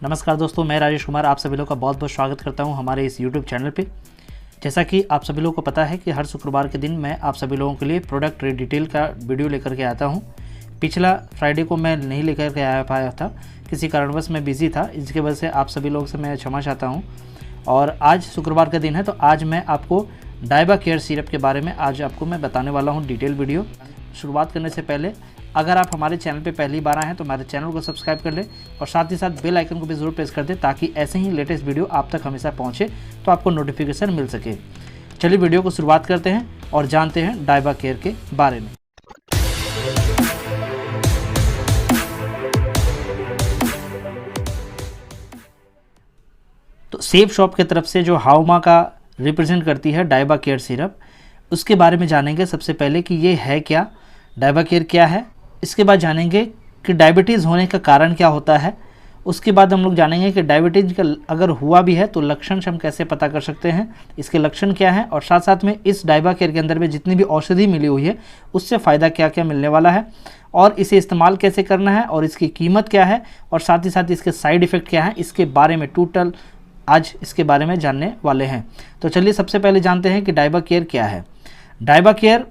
नमस्कार दोस्तों, मैं राजेश कुमार आप सभी लोगों का बहुत बहुत स्वागत करता हूं हमारे इस YouTube चैनल पे। जैसा कि आप सभी लोगों को पता है कि हर शुक्रवार के दिन मैं आप सभी लोगों के लिए प्रोडक्ट डिटेल का वीडियो लेकर के आता हूं। पिछला फ्राइडे को मैं नहीं लेकर के आ पाया था, किसी कारणवश मैं बिज़ी था, इसकी वजह से आप सभी लोगों से मैं क्षमा चाहता हूँ। और आज शुक्रवार का दिन है, तो आज मैं आपको डाइबा केयर सिरप के बारे में आज आपको मैं बताने वाला हूँ डिटेल वीडियो। शुरुआत करने से पहले अगर आप हमारे चैनल पे पहली बार आए हैं तो हमारे चैनल को सब्सक्राइब कर लें और साथ ही साथ बेल आइकन को भी ज़रूर प्रेस कर दें ताकि ऐसे ही लेटेस्ट वीडियो आप तक हमेशा पहुंचे तो आपको नोटिफिकेशन मिल सके। चलिए वीडियो को शुरुआत करते हैं और जानते हैं डाइबा केयर के बारे में। तो सेफ शॉप की तरफ से जो हाउमा का रिप्रेजेंट करती है डाइबा केयर सिरप, उसके बारे में जानेंगे सबसे पहले कि ये है क्या, डाइबा केयर क्या है। इसके बाद जानेंगे कि डायबिटीज़ होने का कारण क्या होता है। उसके बाद हम लोग जानेंगे कि डायबिटीज़ का अगर हुआ भी है तो लक्षण हम कैसे पता कर सकते हैं, इसके लक्षण क्या हैं, और साथ साथ में इस डाइबा केयर के अंदर में जितनी भी औषधि मिली हुई है उससे फ़ायदा क्या क्या मिलने वाला है और इसे इस्तेमाल कैसे करना है और इसकी कीमत क्या है और साथ ही साथ इसके साइड इफ़ेक्ट क्या है, इसके बारे में टोटल आज इसके बारे में जानने वाले हैं। तो चलिए सबसे पहले जानते हैं कि डाइबा केयर क्या है। डाइबा केयर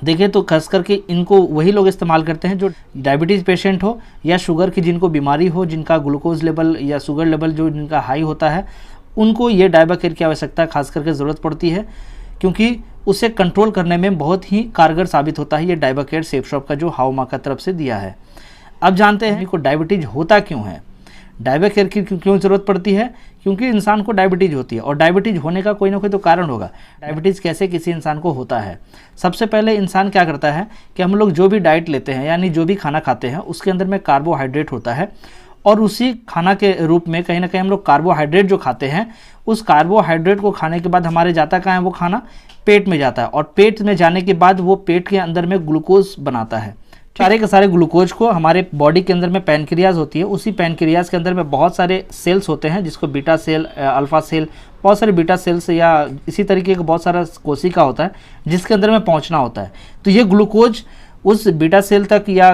देखिए तो खास करके इनको वही लोग इस्तेमाल करते हैं जो डायबिटीज़ पेशेंट हो या शुगर की जिनको बीमारी हो, जिनका ग्लूकोज लेवल या शुगर लेवल जो जिनका हाई होता है, उनको ये डाइबा केयर की आवश्यकता खास करके ज़रूरत पड़ती है, क्योंकि उसे कंट्रोल करने में बहुत ही कारगर साबित होता है ये डाइबा केयर सेफ शॉप का जो हाउमा का तरफ से दिया है। अब जानते हैं कि डायबिटीज़ होता क्यों है, डाइबा केयर की क्यों ज़रूरत पड़ती है। क्योंकि इंसान को डायबिटीज़ होती है और डायबिटीज़ होने का कोई ना कोई तो कारण होगा। डायबिटीज़ कैसे किसी इंसान को होता है, सबसे पहले इंसान क्या करता है कि हम लोग जो भी डाइट लेते हैं यानी जो भी खाना खाते हैं उसके अंदर में कार्बोहाइड्रेट होता है और उसी खाना के रूप में कहीं ना कहीं हम लोग कार्बोहाइड्रेट जो खाते हैं उस कार्बोहाइड्रेट को खाने के बाद हमारे जाता कहाँ है, वो खाना पेट में जाता है और पेट में जाने के बाद वो पेट के अंदर में ग्लूकोज बनाता है। सारे के सारे ग्लूकोज को हमारे बॉडी के अंदर में पैनक्रियाज होती है, उसी पैनक्रियाज के अंदर में बहुत सारे सेल्स होते हैं जिसको बीटा सेल, अल्फा सेल, बहुत सारे बीटा सेल्स या इसी तरीके का बहुत सारा कोशिका होता है जिसके अंदर में पहुंचना होता है। तो ये ग्लूकोज उस बीटा सेल तक या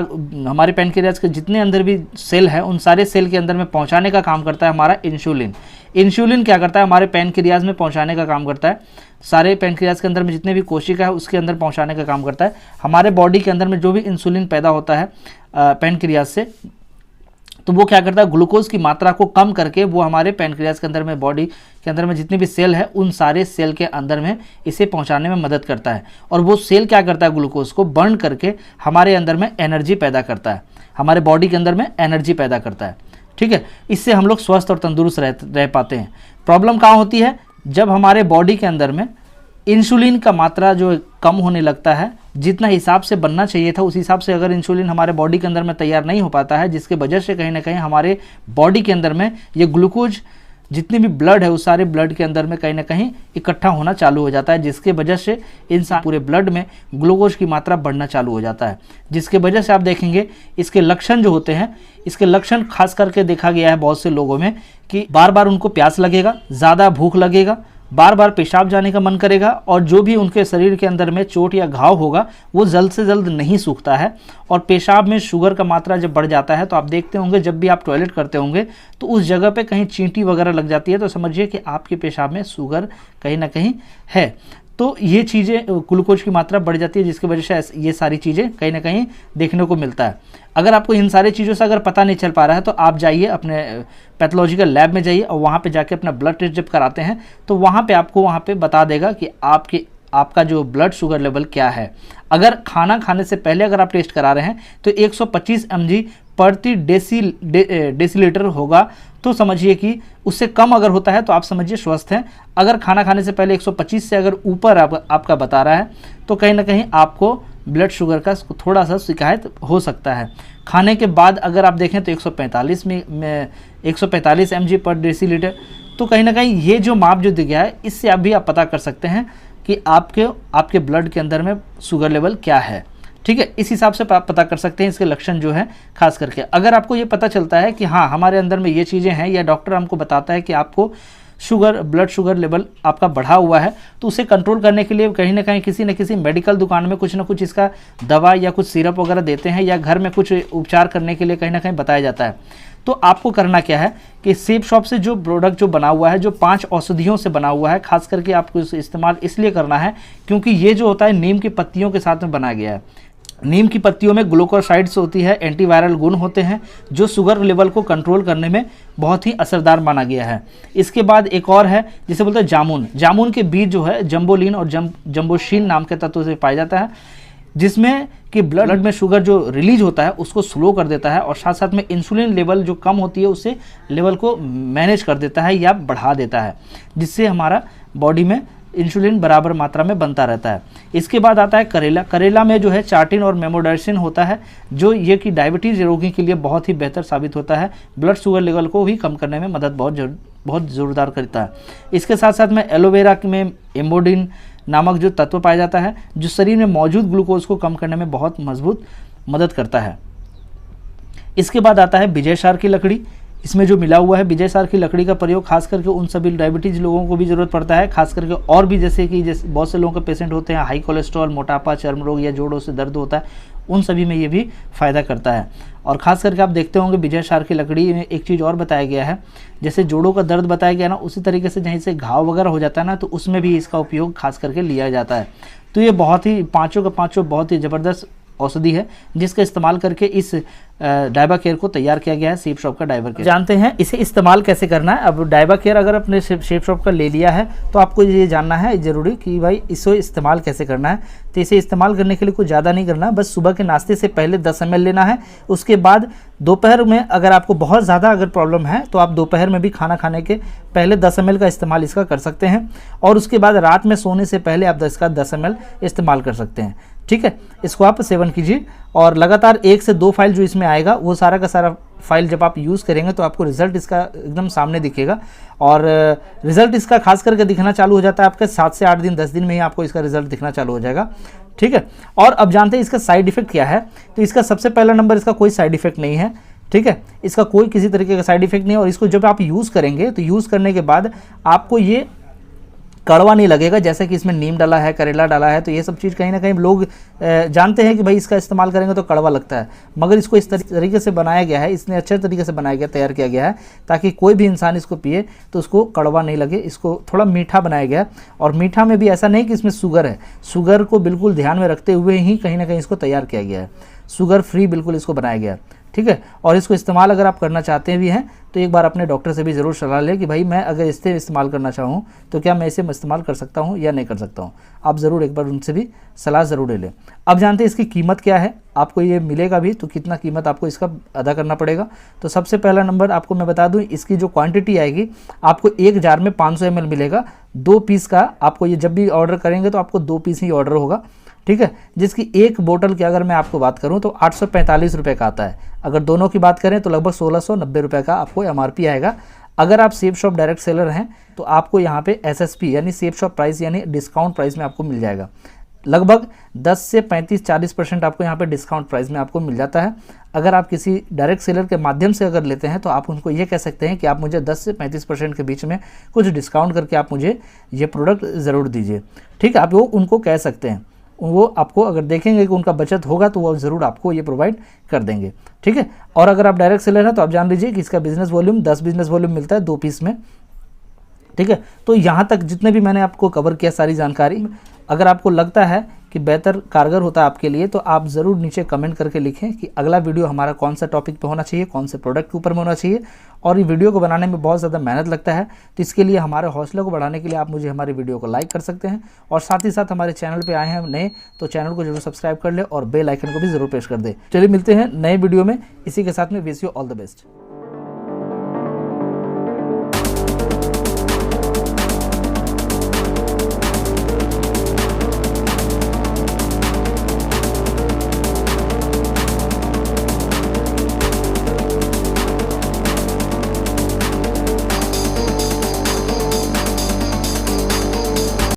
हमारे पैनक्रियाज के जितने अंदर भी सेल है उन सारे सेल के अंदर में पहुंचाने का काम करता है हमारा इंसुलिन। इंसुलिन क्या करता है, हमारे पैनक्रियाज में पहुंचाने का काम करता है, सारे पैनक्रियाज के अंदर में जितने भी कोशिका है उसके अंदर पहुंचाने का काम करता है। हमारे बॉडी के अंदर में जो भी इंसुलिन पैदा होता है पैनक्रियाज से, तो वो क्या करता है, ग्लूकोज की मात्रा को कम करके वो हमारे पैनक्रियाज के अंदर में, बॉडी के अंदर में जितने भी सेल है उन सारे सेल के अंदर में इसे पहुंचाने में मदद करता है। और वो सेल क्या करता है, ग्लूकोज को बर्न करके हमारे अंदर में एनर्जी पैदा करता है, हमारे बॉडी के अंदर में एनर्जी पैदा करता है। ठीक है, इससे हम लोग स्वस्थ और तंदुरुस्त रह पाते हैं। प्रॉब्लम कहाँ होती है, जब हमारे बॉडी के अंदर में इंसुलिन का मात्रा जो कम होने लगता है, जितना हिसाब से बनना चाहिए था उस हिसाब से अगर इंसुलिन हमारे बॉडी के अंदर में तैयार नहीं हो पाता है, जिसके वजह से कहीं ना कहीं हमारे बॉडी के अंदर में ये ग्लूकोज जितनी भी ब्लड है उस सारे ब्लड के अंदर में कहीं ना कहीं इकट्ठा होना चालू हो जाता है, जिसके वजह से इंसान पूरे ब्लड में ग्लूकोज की मात्रा बढ़ना चालू हो जाता है। जिसके वजह से आप देखेंगे इसके लक्षण जो होते हैं, इसके लक्षण खास करके देखा गया है बहुत से लोगों में कि बार बार उनको प्यास लगेगा, ज़्यादा भूख लगेगा, बार बार पेशाब जाने का मन करेगा और जो भी उनके शरीर के अंदर में चोट या घाव होगा वो जल्द से जल्द नहीं सूखता है। और पेशाब में शुगर का मात्रा जब बढ़ जाता है तो आप देखते होंगे जब भी आप टॉयलेट करते होंगे तो उस जगह पे कहीं चींटी वगैरह लग जाती है, तो समझिए कि आपके पेशाब में शुगर कहीं ना कहीं है। तो ये चीज़ें, ग्लूकोज की मात्रा बढ़ जाती है जिसकी वजह से ये सारी चीज़ें कहीं ना कहीं देखने को मिलता है। अगर आपको इन सारी चीज़ों से अगर पता नहीं चल पा रहा है तो आप जाइए अपने पैथोलॉजिकल लैब में जाइए और वहाँ पे जाके अपना ब्लड टेस्ट जब कराते हैं तो वहाँ पे आपको वहाँ पे बता देगा कि आपका जो ब्लड शुगर लेवल क्या है। अगर खाना खाने से पहले अगर आप टेस्ट करा रहे हैं तो 125 mg प्रति डेसीलीटर होगा, तो समझिए कि उससे कम अगर होता है तो आप समझिए स्वस्थ हैं। अगर खाना खाने से पहले 125 से अगर ऊपर आपका बता रहा है तो कहीं ना कहीं आपको ब्लड शुगर का थोड़ा सा शिकायत हो सकता है। खाने के बाद अगर आप देखें तो 145 mg पर डेसीलीटर, तो कहीं ना कहीं ये जो माप जो दिया है इससे आप पता कर सकते हैं कि आपके ब्लड के अंदर में शुगर लेवल क्या है। ठीक है, इस हिसाब से पता कर सकते हैं इसके लक्षण जो है। खास करके अगर आपको ये पता चलता है कि हाँ हमारे अंदर में ये चीज़ें हैं या डॉक्टर हमको बताता है कि आपको शुगर, ब्लड शुगर लेवल आपका बढ़ा हुआ है, तो उसे कंट्रोल करने के लिए कहीं ना कहीं किसी न किसी मेडिकल दुकान में कुछ ना कुछ इसका दवा या कुछ सिरप वगैरह देते हैं, या घर में कुछ उपचार करने के लिए कहीं ना कहीं बताया जाता है। तो आपको करना क्या है कि सेफ शॉप से जो प्रोडक्ट जो बना हुआ है, जो 5 औषधियों से बना हुआ है, खास करके आपको इसे इस्तेमाल इसलिए करना है क्योंकि ये जो होता है नीम की पत्तियों के साथ में बनाया गया है। नीम की पत्तियों में ग्लूकोसाइड्स होती है, एंटीवायरल गुण होते हैं, जो शुगर लेवल को कंट्रोल करने में बहुत ही असरदार माना गया है। इसके बाद एक और है जिसे बोलते हैं जामुन। जामुन के बीज जो है जम्बोलिन और जम्बोशिन नाम के तत्वों से पाया जाता है, जिसमें कि ब्लड में शुगर जो रिलीज होता है उसको स्लो कर देता है, और साथ साथ में इंसुलिन लेवल जो कम होती है उससे लेवल को मैनेज कर देता है या बढ़ा देता है, जिससे हमारा बॉडी में इंसुलिन बराबर मात्रा में बनता रहता है। इसके बाद आता है करेला। करेला में जो है चार्टिन और मेमोडाइसिन होता है, जो ये कि डायबिटीज़ रोगी के लिए बहुत ही बेहतर साबित होता है, ब्लड शुगर लेवल को भी कम करने में मदद बहुत ज़ोरदार करता है। इसके साथ साथ में एलोवेरा में एम्बोडिन नामक जो तत्व पाया जाता है, जो शरीर में मौजूद ग्लूकोज को कम करने में बहुत मजबूत मदद करता है। इसके बाद आता है विजय सार की लकड़ी। इसमें जो मिला हुआ है विजय सार की लकड़ी का प्रयोग खास करके उन सभी डायबिटीज़ लोगों को भी ज़रूरत पड़ता है, खास करके और भी जैसे कि बहुत से लोगों के पेशेंट होते हैं हाई कोलेस्ट्रॉल, मोटापा, चर्म रोग या जोड़ों से दर्द होता है, उन सभी में ये भी फ़ायदा करता है। और ख़ास करके आप देखते होंगे विजय सार की लकड़ी में एक चीज़ और बताया गया है, जैसे जोड़ों का दर्द बताया गया ना, उसी तरीके से जहीं से घाव वगैरह हो जाता है ना, तो उसमें भी इसका उपयोग खास करके लिया जाता है। तो ये बहुत ही पाँचों का पाँचों बहुत ही ज़बरदस्त औषधि है, जिसका इस्तेमाल करके इस डायबा केयर को तैयार किया गया है, सेफ शॉप का डायबा केयर। जानते हैं इसे इस्तेमाल कैसे करना है। अब डायबा केयर अगर अपने सेफ शॉप का ले लिया है तो आपको ये जानना है ज़रूरी कि भाई इसे इस्तेमाल कैसे करना है। तो इसे इस्तेमाल करने के लिए कुछ ज़्यादा नहीं करना, बस सुबह के नाश्ते से पहले 10 ml लेना है। उसके बाद दोपहर में अगर आपको बहुत ज़्यादा अगर प्रॉब्लम है तो आप दोपहर में भी खाना खाने के पहले 10 ml का इस्तेमाल इसका कर सकते हैं, और उसके बाद रात में सोने से पहले आप इसका 10 ml इस्तेमाल कर सकते हैं। ठीक है, इसको आप सेवन कीजिए, और लगातार 1 से 2 फाइल जो इसमें आएगा वो सारा का सारा फाइल जब आप यूज़ करेंगे तो आपको रिजल्ट इसका एकदम सामने दिखेगा। और रिजल्ट इसका खास करके दिखना चालू हो जाता है आपके 7 से 8 दिन 10 दिन में ही आपको इसका रिजल्ट दिखना चालू हो जाएगा। ठीक है, और अब जानते हैं इसका साइड इफेक्ट क्या है। तो इसका सबसे पहला नंबर, इसका कोई साइड इफेक्ट नहीं है। ठीक है, इसका कोई किसी तरीके का साइड इफेक्ट नहीं है, और इसको जब आप यूज़ करेंगे तो यूज़ करने के बाद आपको ये कड़वा नहीं लगेगा, जैसे कि इसमें नीम डाला है, करेला डाला है, तो ये सब चीज़ कहीं ना कहीं लोग जानते हैं कि भाई इसका इस्तेमाल करेंगे तो कड़वा लगता है, मगर इसको इस तरीके से बनाया गया है, इसने अच्छे तरीके से बनाया गया, तैयार किया गया है ताकि कोई भी इंसान इसको पिए तो उसको कड़वा नहीं लगे। इसको थोड़ा मीठा बनाया गया है, और मीठा में भी ऐसा नहीं कि इसमें शुगर है, शुगर को बिल्कुल ध्यान में रखते हुए ही कहीं ना कहीं इसको तैयार किया गया है, शुगर फ्री बिल्कुल इसको बनाया गया है। ठीक है, और इसको इस्तेमाल अगर आप करना चाहते भी हैं तो एक बार अपने डॉक्टर से भी ज़रूर सलाह लें कि भाई मैं अगर इसे इस्तेमाल करना चाहूँ तो क्या मैं इसे इस्तेमाल कर सकता हूँ या नहीं कर सकता हूँ। आप ज़रूर एक बार उनसे भी सलाह ज़रूर ले लें। अब जानते हैं इसकी कीमत क्या है, आपको ये मिलेगा भी तो कितना कीमत आपको इसका अदा करना पड़ेगा। तो सबसे पहला नंबर आपको मैं बता दूँ, इसकी जो क्वान्टिटी आएगी आपको 1 जार में 500 ml मिलेगा, 2 पीस का। आपको ये जब भी ऑर्डर करेंगे तो आपको 2 पीस ही ऑर्डर होगा। ठीक है, जिसकी एक बोतल की अगर मैं आपको बात करूं तो 845 रुपये का आता है। अगर दोनों की बात करें तो लगभग 1690 रुपये का आपको MRP आएगा। अगर आप सेफ शॉप डायरेक्ट सेलर हैं तो आपको यहाँ पे SSP यानी सेफ शॉप प्राइस यानी डिस्काउंट प्राइस में आपको मिल जाएगा। लगभग 10 से 35-40% आपको यहाँ पे डिस्काउंट प्राइस में आपको मिल जाता है। अगर आप किसी डायरेक्ट सेलर के माध्यम से अगर लेते हैं तो आप उनको ये कह सकते हैं कि आप मुझे 10 से 35% के बीच में कुछ डिस्काउंट करके आप मुझे ये प्रोडक्ट ज़रूर दीजिए। ठीक है, आप वो उनको कह सकते हैं, वो आपको अगर देखेंगे कि उनका बचत होगा तो वो ज़रूर आपको ये प्रोवाइड कर देंगे। ठीक है, और अगर आप डायरेक्ट सेलर हैं तो आप जान लीजिए कि इसका बिजनेस वॉल्यूम 10 बिजनेस वॉल्यूम मिलता है 2 पीस में। ठीक है, तो यहाँ तक जितने भी मैंने आपको कवर किया सारी जानकारी, अगर आपको लगता है कि बेहतर कारगर होता है आपके लिए तो आप ज़रूर नीचे कमेंट करके लिखें कि अगला वीडियो हमारा कौन सा टॉपिक पे होना चाहिए, कौन से प्रोडक्ट के ऊपर में होना चाहिए। और ये वीडियो को बनाने में बहुत ज़्यादा मेहनत लगता है, तो इसके लिए हमारे हौसले को बढ़ाने के लिए आप मुझे हमारे वीडियो को लाइक कर सकते हैं, और साथ ही साथ हमारे चैनल पर आए हैं नए तो चैनल को जरूर सब्सक्राइब कर ले और बेल आइकन को भी ज़रूर प्रेस कर दे। चलिए मिलते हैं नए वीडियो में, इसी के साथ में wish you all the best.